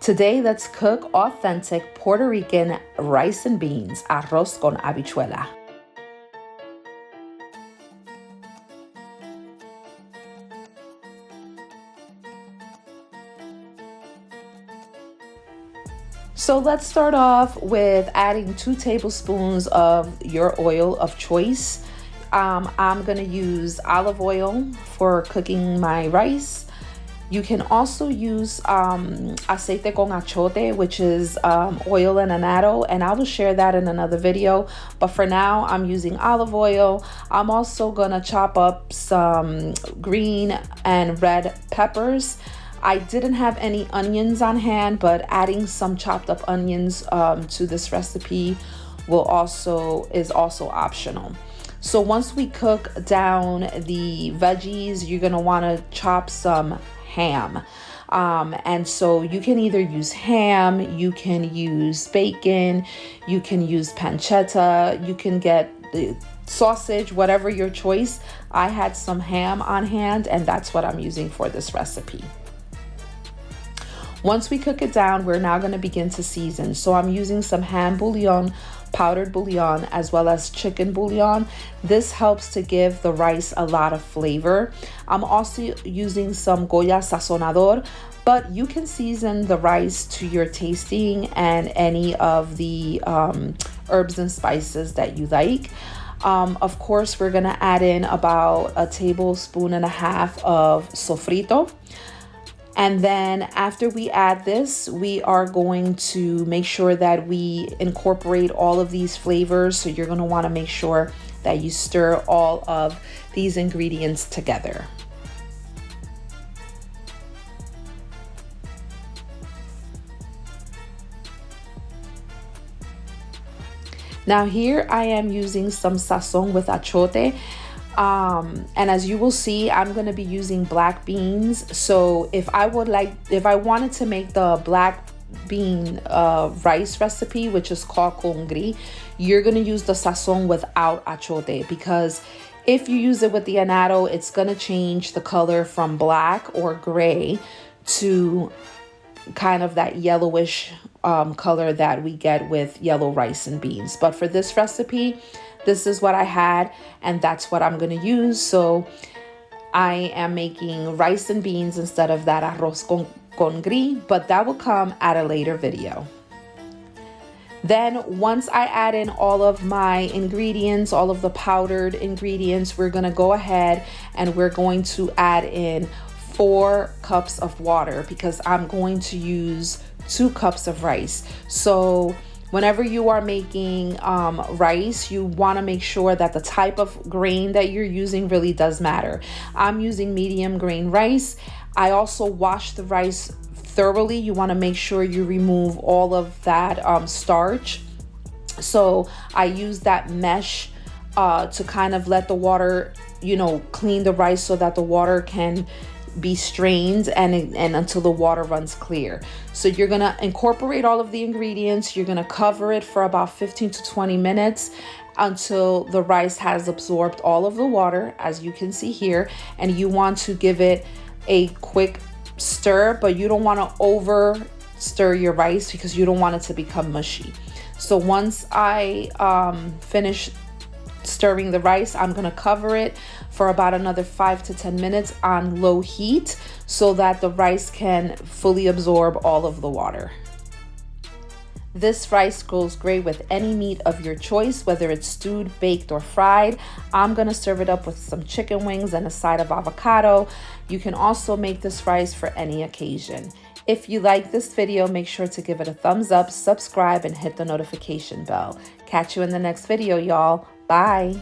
Today, let's cook authentic Puerto Rican rice and beans, arroz con habichuela. So let's start off with adding 2 tablespoons of your oil of choice. I'm gonna use olive oil for cooking my rice. You can also use aceite con achote, which is oil and annatto, and I will share that in another video. But for now, I'm using olive oil. I'm also gonna chop up some green and red peppers. I didn't have any onions on hand, but adding some chopped up onions to this recipe is also optional. So once we cook down the veggies, you're gonna wanna chop some ham. And so you can either use ham, you can use bacon, you can use pancetta, you can get the sausage, whatever your choice. I had some ham on hand, and that's what I'm using for this recipe. Once we cook it down, we're now going to begin to season. So I'm using some ham bouillon, powdered bouillon, as well as chicken bouillon. This helps to give the rice a lot of flavor. I'm also using some Goya sazonador, but you can season the rice to your tasting and any of the herbs and spices that you like. Of course, we're going to add in about 1.5 tablespoons of sofrito. And then after we add this, we are going to make sure that we incorporate all of these flavors. So you're going to want to make sure that you stir all of these ingredients together. Now here I am using some sazon with achote. And as you will see, I'm going to be using black beans. So if I wanted to make the black bean rice recipe, which is called con gris, you're going to use the sazon without achote, because if you use it with the annatto, it's going to change the color from black or gray to kind of that yellowish color that we get with yellow rice and beans. But for this recipe, this is what I had, and that's what I'm going to use. So I am making rice and beans instead of that arroz con gris, but that will come at a later video. Then once I add in all of my ingredients, all of the powdered ingredients, we're going to go ahead and we're going to add in 4 cups of water, because I'm going to use 2 cups of rice. So whenever you are making rice, you want to make sure that the type of grain that you're using really does matter. I'm using medium grain rice. I also wash the rice thoroughly. You want to make sure you remove all of that starch. So I use that mesh to kind of let the water, clean the rice so that the water can be strained and until the water runs clear. So you're gonna incorporate all of the ingredients. You're gonna cover it for about 15 to 20 minutes until the rice has absorbed all of the water, as you can see here. And you want to give it a quick stir, but you don't want to over stir your rice because you don't want it to become mushy. So once I finish stirring the rice, I'm going to cover it for about another 5 to 10 minutes on low heat so that the rice can fully absorb all of the water. This rice goes great with any meat of your choice, whether it's stewed, baked, or fried. I'm going to serve it up with some chicken wings and a side of avocado. You can also make this rice for any occasion. If you like this video, make sure to give it a thumbs up, subscribe, and hit the notification bell. Catch you in the next video, y'all. Bye.